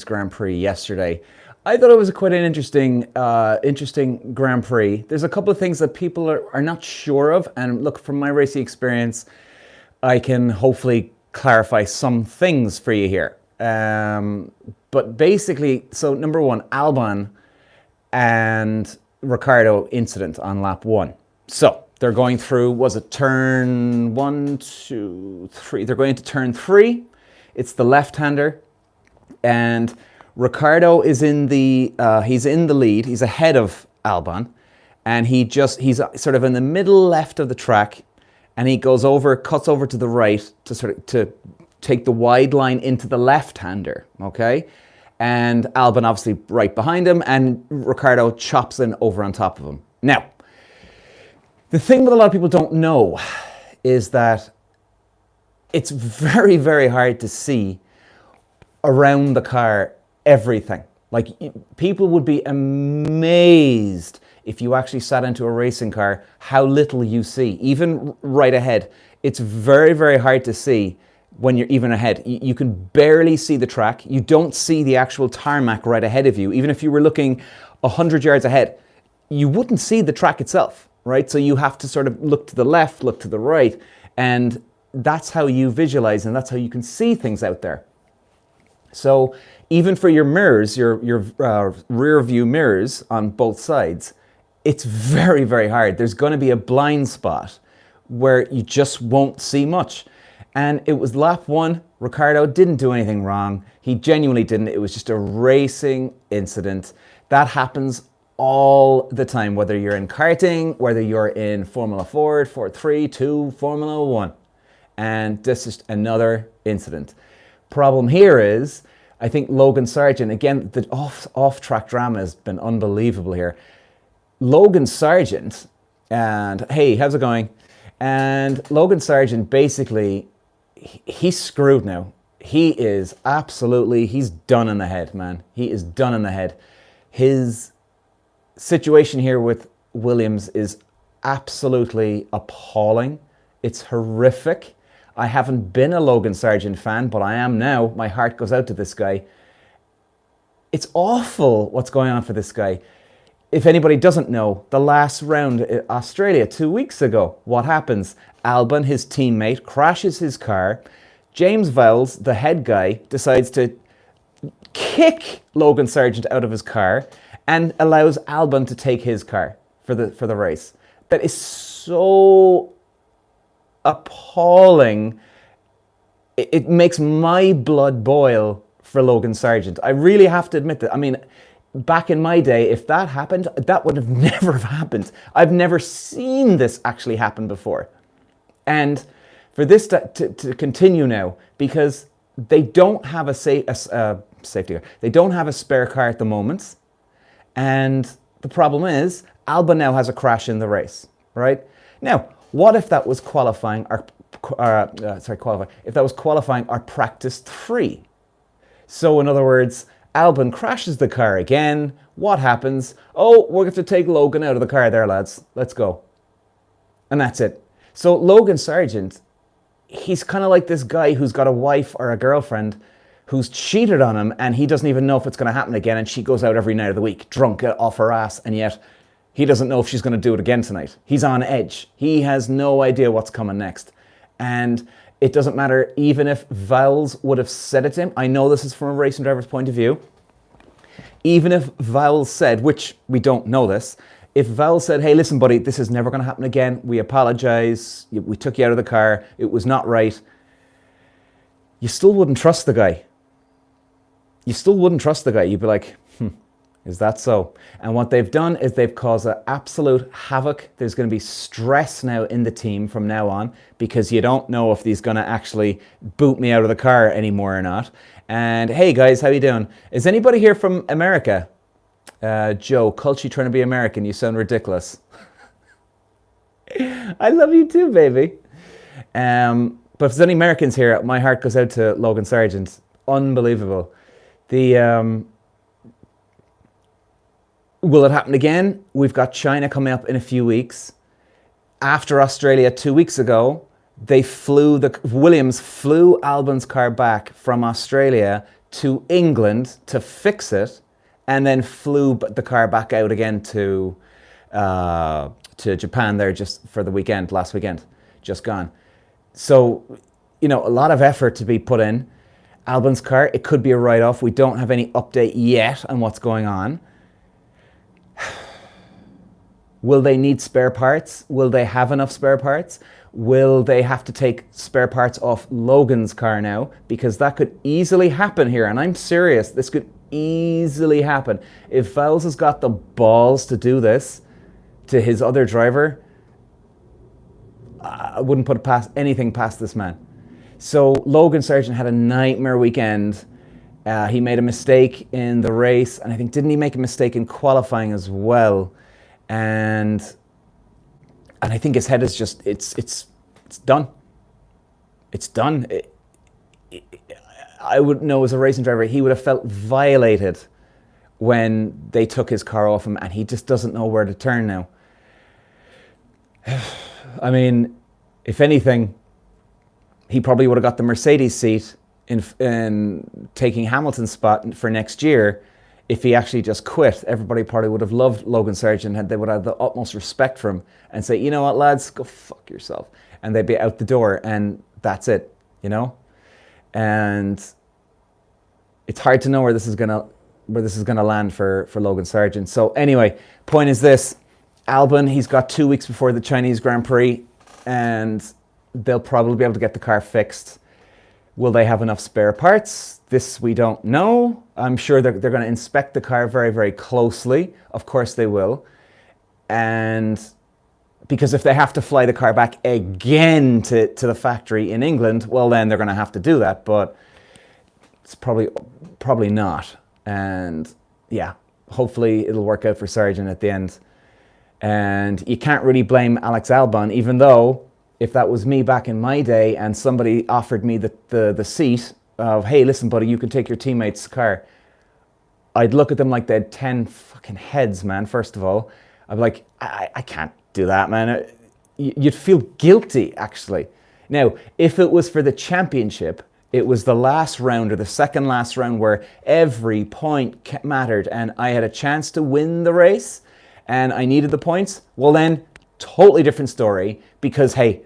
Grand Prix yesterday. I thought it was quite an interesting Grand Prix. There's a couple of things that people are not sure of, and look, from my racing experience, I can hopefully clarify some things for you here. But basically, so number one, Albon and Ricardo incident on lap one. So they're going through, was it turn 1, 2, 3? They're going to turn 3. It's the left-hander, and Ricardo is he's in the lead. He's ahead of Albon, and he's sort of in the middle left of the track, and he cuts over to the right to take the wide line into the left-hander, okay? And Albon obviously right behind him, and Ricardo chops in over on top of him. Now, the thing that a lot of people don't know is that it's very, very hard to see around the car everything. Like, people would be amazed if you actually sat into a racing car how little you see, even right ahead. It's very, very hard to see when you're even ahead. You can barely see the track. You don't see the actual tarmac right ahead of you. Even if you were looking 100 yards ahead, you wouldn't see the track itself, right? So you have to sort of look to the left, look to the right, and that's how you visualize, and that's how you can see things out there. So even for your mirrors, your rear view mirrors on both sides, it's very, very hard. There's going to be a blind spot where you just won't see much. And it was lap one. Ricardo didn't do anything wrong. He genuinely didn't. It was just a racing incident. That happens all the time, whether you're in karting, whether you're in Formula Ford, Ford 3, 2, Formula 1. And this is another incident. Problem here is, I think Logan Sargent, again, the off-track drama has been unbelievable here. Logan Sargent, and hey, how's it going? And Logan Sargent, basically, he's screwed now. He's done in the head, man. He is done in the head. His situation here with Williams is absolutely appalling. It's horrific. I haven't been a Logan Sargent fan, but I am now. My heart goes out to this guy. It's awful what's going on for this guy. If anybody doesn't know, the last round in Australia 2 weeks ago, what happens? Albon, his teammate, crashes his car. James Vowles, the head guy, decides to kick Logan Sargent out of his car and allows Albon to take his car for the race. That is so appalling. It makes my blood boil for Logan Sargent. I really have to admit that. I mean, back in my day, if that happened, that would have never happened. I've never seen this actually happen before. And for this to continue now, because they don't have a safety car. They don't have a spare car at the moment. And the problem is, Albon now has a crash in the race, right? Now, what if that was qualifying if that was qualifying our practice 3? So in other words, Albon crashes the car again. What happens? Oh, we're going to take Logan out of the car there, lads. Let's go. And that's it. So Logan Sargent, he's kind of like this guy who's got a wife or a girlfriend who's cheated on him, and he doesn't even know if it's going to happen again, and she goes out every night of the week, drunk off her ass, and yet he doesn't know if she's going to do it again tonight. He's on edge. He has no idea what's coming next. And it doesn't matter, even if Vowles would have said it to him. I know this is from a racing driver's point of view. Even if Vowles said, which we don't know this, if Vowles said, hey, listen, buddy, this is never going to happen again. We apologize. We took you out of the car. It was not right. You still wouldn't trust the guy. You still wouldn't trust the guy. You'd be like, is that so? And what they've done is they've caused an absolute havoc. There's going to be stress now in the team from now on, because you don't know if he's going to actually boot me out of the car anymore or not. And hey guys, how you doing? Is anybody here from America? Joe, Culture trying to be American. You sound ridiculous. I love you too, baby. But if there's any Americans here, my heart goes out to Logan Sargent. Unbelievable. Will it happen again? We've got China coming up in a few weeks. After Australia 2 weeks ago, Williams flew Albon's car back from Australia to England to fix it, and then flew the car back out again to Japan there just for the weekend, last weekend, just gone. So, a lot of effort to be put in. Albon's car, it could be a write-off. We don't have any update yet on what's going on. Will they need spare parts? Will they have enough spare parts? Will they have to take spare parts off Logan's car now? Because that could easily happen here. And I'm serious, this could easily happen. If Vowles has got the balls to do this to his other driver, I wouldn't put anything past this man. So Logan Sargent had a nightmare weekend. He made a mistake in the race, and I think, didn't he make a mistake in qualifying as well? And I think his head is just, it's done. It's done. I would know, as a racing driver, he would have felt violated when they took his car off him, and he just doesn't know where to turn now. I mean, if anything, he probably would have got the Mercedes seat in taking Hamilton's spot for next year. If he actually just quit, everybody probably would have loved Logan Sargent, and they would have the utmost respect for him and say, you know what, lads, go fuck yourself. And they'd be out the door, and that's it, And it's hard to know where this is gonna land for Logan Sargent. So anyway, point is this: Albon, he's got 2 weeks before the Chinese Grand Prix, and they'll probably be able to get the car fixed. Will they have enough spare parts? This we don't know. I'm sure they're going to inspect the car very, very closely. Of course they will. And because if they have to fly the car back again to the factory in England, well, then they're going to have to do that. But it's probably not. And yeah, hopefully it'll work out for Sargent at the end. And you can't really blame Alex Albon, even though if that was me back in my day and somebody offered me the seat of, hey, listen, buddy, you can take your teammate's car, I'd look at them like they had 10 fucking heads, man, first of all. I'd be like, I can't do that, man. You'd feel guilty, actually. Now, if it was for the championship, it was the last round or the second last round where every point mattered and I had a chance to win the race and I needed the points, well then, totally different story, because, hey,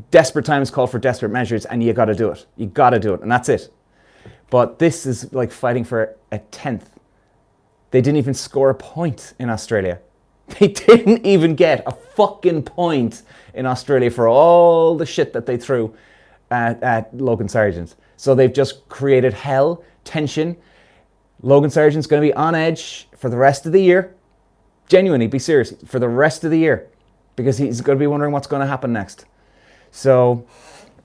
desperate times call for desperate measures, and you got to do it. You got to do it, and that's it. But this is like fighting for a 10th. They didn't even score a point in Australia. They didn't even get a fucking point in Australia for all the shit that they threw at Logan Sargent. So they've just created hell, tension. Logan Sargent's going to be on edge for the rest of the year. Genuinely, be serious, for the rest of the year, because he's going to be wondering what's going to happen next. So,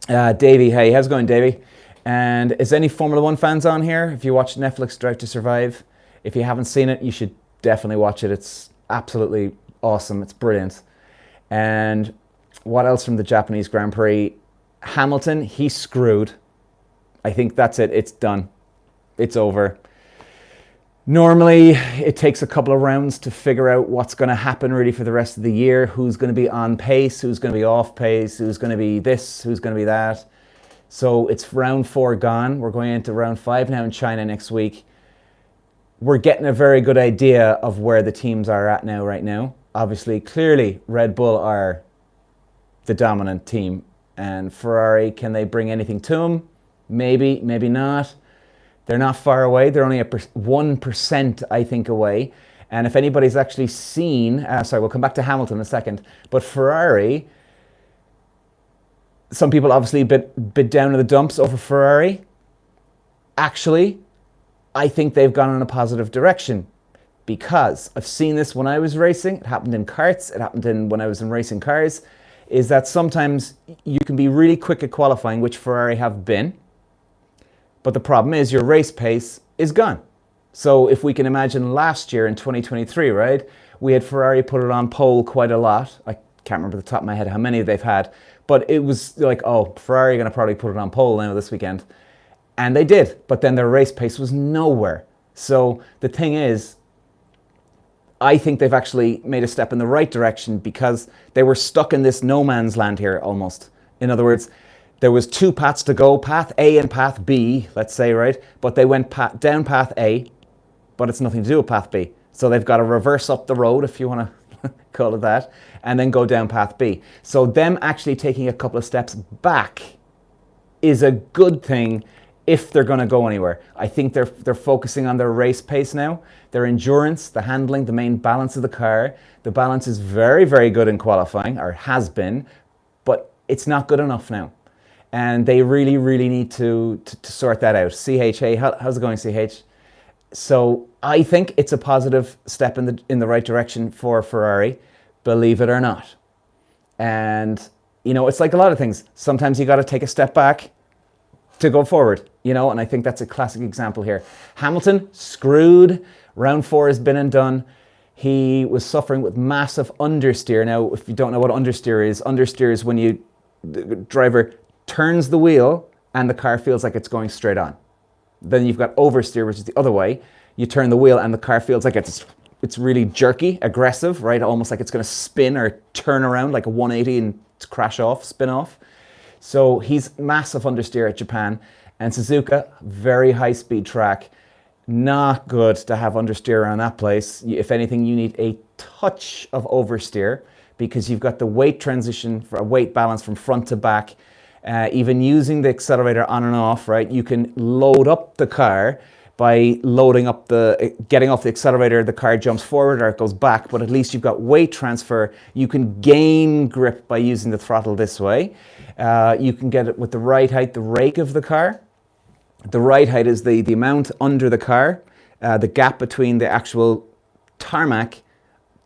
Davey, hey, how's it going, Davey? And is any Formula One fans on here? If you watch Netflix Drive to Survive, if you haven't seen it, you should definitely watch it. It's absolutely awesome. It's brilliant. And what else from the Japanese Grand Prix? Hamilton, he's screwed. I think that's it. It's done. It's over. Normally, it takes a couple of rounds to figure out what's going to happen really for the rest of the year. Who's going to be on pace, who's going to be off pace, who's going to be this, who's going to be that. So it's round 4 gone. We're going into round 5 now in China next week. We're getting a very good idea of where the teams are at now, right now. Obviously, clearly, Red Bull are the dominant team. And Ferrari, can they bring anything to them? Maybe, maybe not. They're not far away. They're only 1%, I think, away. And if anybody's actually seen, sorry, we'll come back to Hamilton in a second, but Ferrari, some people obviously a bit down in the dumps over Ferrari. Actually, I think they've gone in a positive direction, because I've seen this when I was racing. It happened in karts. It happened when I was in racing cars, is that sometimes you can be really quick at qualifying, which Ferrari have been. But the problem is your race pace is gone. So if we can imagine last year in 2023, right, we had Ferrari put it on pole quite a lot. I can't remember off the top of my head how many they've had, but it was like, oh, Ferrari are going to probably put it on pole now this weekend. And they did, but then their race pace was nowhere. So the thing is, I think they've actually made a step in the right direction, because they were stuck in this no man's land here almost. In other words, There was two paths to go, path A and path B, let's say, right? But they went down path A, but it's nothing to do with path B. So they've got to reverse up the road, if you want to call it that, and then go down path B. So them actually taking a couple of steps back is a good thing if they're going to go anywhere. I think they're focusing on their race pace now, their endurance, the handling, the main balance of the car. The balance is very, very good in qualifying, or has been, but it's not good enough now. And they really, really need to sort that out. CH, hey, how's it going, CH? So I think it's a positive step in the right direction for Ferrari, believe it or not. And, you know, it's like a lot of things. Sometimes you got to take a step back to go forward, you know, and I think that's a classic example here. Hamilton, screwed. Round 4 has been and done. He was suffering with massive understeer. Now, if you don't know what understeer is when the driver turns the wheel and the car feels like it's going straight on. Then you've got oversteer, which is the other way. You turn the wheel and the car feels like it's really jerky, aggressive, right? Almost like it's going to spin or turn around like a 180 and crash off, spin off. So he's massive understeer at Japan. And Suzuka, very high speed track. Not good to have understeer around that place. If anything, you need a touch of oversteer because you've got the weight transition, for a weight balance from front to back. Even using the accelerator on and off, right? You can load up the car by getting off the accelerator, the car jumps forward or it goes back, but at least you've got weight transfer. You can gain grip by using the throttle this way. You can get it with the ride height, the rake of the car. The ride height is the amount under the car, the gap between the actual tarmac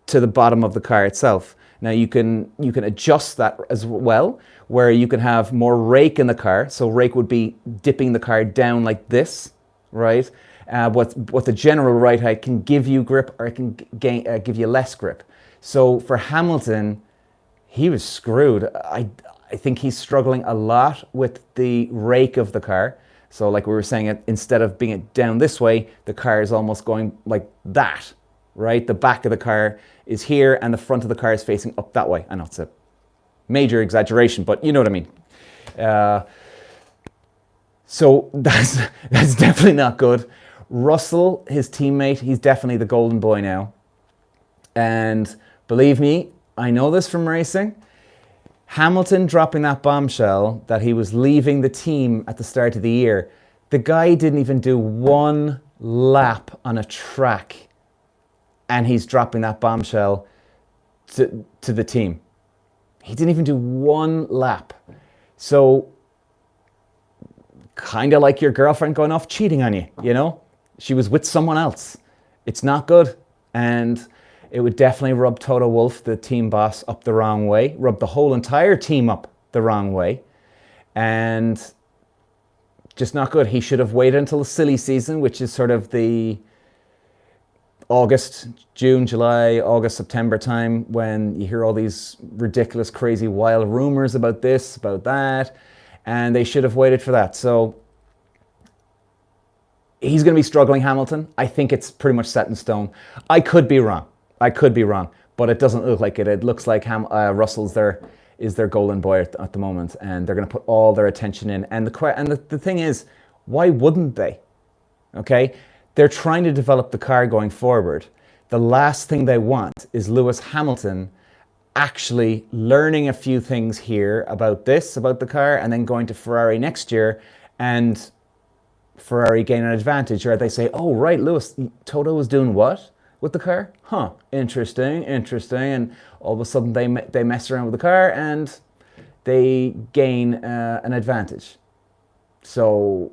to the bottom of the car itself. Now you can adjust that as well, where you can have more rake in the car. So rake would be dipping the car down like this, right? What the general ride height can give you grip, or it can give you less grip. So for Hamilton, he was screwed. I think he's struggling a lot with the rake of the car. So like we were saying, instead of being it down this way, the car is almost going like that, right? The back of the car is here and the front of the car is facing up that way. I know it's a major exaggeration, but you know what I mean. So that's definitely not good. Russell, his teammate, he's definitely the golden boy now. And believe me, I know this from racing. Hamilton dropping that bombshell that he was leaving the team at the start of the year. The guy didn't even do one lap on a track, and he's dropping that bombshell to the team. He didn't even do one lap. So kind of like your girlfriend going off cheating on you, you know? She was with someone else. It's not good. And it would definitely rub Toto Wolff, the team boss, up the wrong way, rub the whole entire team up the wrong way, and just not good. He should have waited until the silly season, which is sort of the June, July, August, September time, when you hear all these ridiculous, crazy, wild rumors about this, about that, and they should have waited for that. So he's going to be struggling, Hamilton. I think it's pretty much set in stone. I could be wrong, but it doesn't look like it. It looks like Russell's their golden boy at the moment, and they're going to put all their attention in. And the thing is, why wouldn't they? Okay, they're trying to develop the car going forward. The last thing they want is Lewis Hamilton actually learning a few things here about the car, and then going to Ferrari next year, and Ferrari gain an advantage, or they say, oh right, Toto was doing what with the car? Huh, interesting. And all of a sudden they mess around with the car and they gain an advantage. So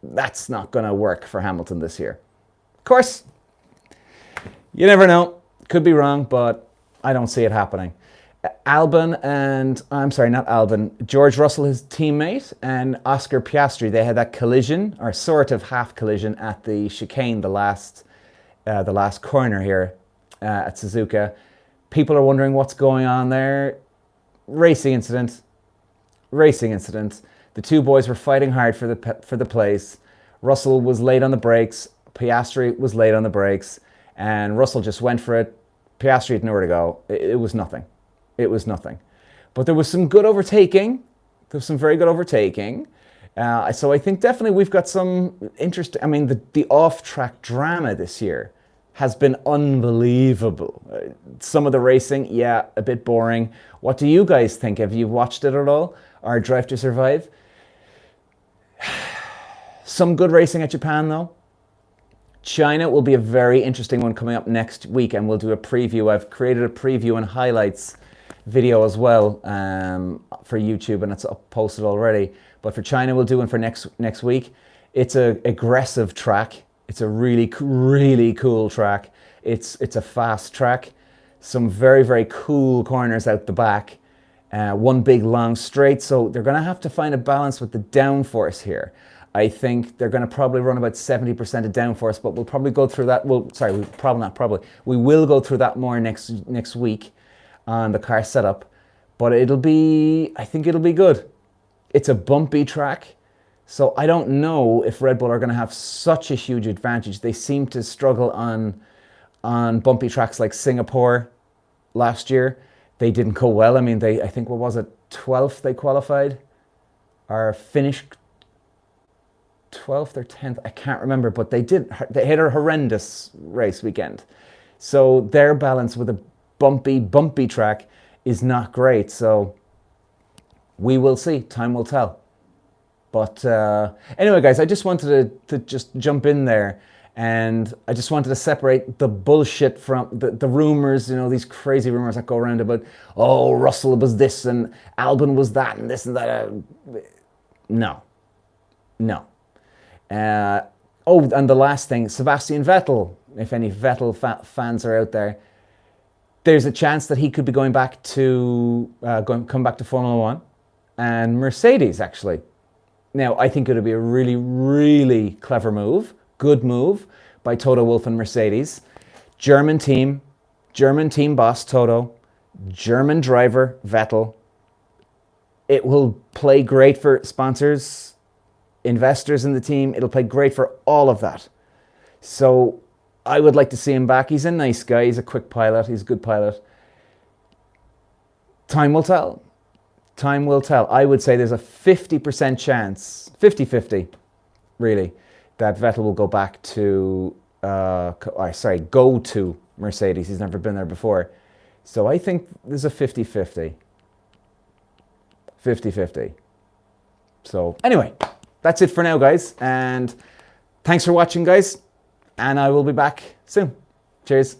that's not going to work for Hamilton this year. Of course, you never know. Could be wrong, but I don't see it happening. George Russell, his teammate, and Oscar Piastri, they had that collision, or sort of half collision, at the chicane, the last corner here at Suzuka. People are wondering what's going on there. Racing incident. The two boys were fighting hard for the place. Russell was late on the brakes. Piastri was late on the brakes, and Russell just went for it. Piastri had nowhere to go. It was nothing. But there was some good overtaking. There's some very good overtaking. So I think definitely we've got some interest. I mean, the off-track drama this year has been unbelievable. Some of the racing, yeah, a bit boring. What do you guys think? Have you watched it at all? Or Drive to Survive? Some good racing at Japan, though. China will be a very interesting one coming up next week, and we'll do a preview. I've created a preview and highlights video as well for YouTube, and it's up posted already. But for China, we'll do one for next week. It's a aggressive track. It's a really, really cool track. It's a fast track. Some very, very cool corners out the back. One big long straight. So they're going to have to find a balance with the downforce here. I think they're going to probably run about 70% of downforce, but we'll probably go through that. Well, sorry, we will go through that more next week on the car setup. But I think it'll be good. It's a bumpy track. So I don't know if Red Bull are going to have such a huge advantage. They seem to struggle on bumpy tracks like Singapore last year. They didn't go well. I mean, I think, what was it, 12th they qualified? Or finished 12th or 10th, I can't remember, but they had a horrendous race weekend. So their balance with a bumpy track is not great. So we will see. Time will tell. But anyway, guys, I just wanted to just jump in there, and I just wanted to separate the bullshit from the rumors, these crazy rumors that go around about, oh, Russell was this and Albon was that and this and that. No. And the last thing, Sebastian Vettel, if any Vettel fans are out there, there's a chance that he could be going back to come back to Formula One and Mercedes, actually. Now, I think it would be a really, really clever move, good move by Toto Wolff and Mercedes. German team boss Toto, German driver Vettel. It will play great for sponsors, investors in the team. It'll play great for all of that. So I would like to see him back. He's a nice guy. He's a quick pilot. He's a good pilot. Time will tell. Time will tell. I would say there's a 50% chance, 50-50, really, that Vettel will go back to, go to Mercedes. He's never been there before. So I think there's a 50-50. 50-50. So anyway, that's it for now, guys. And thanks for watching, guys. And I will be back soon. Cheers.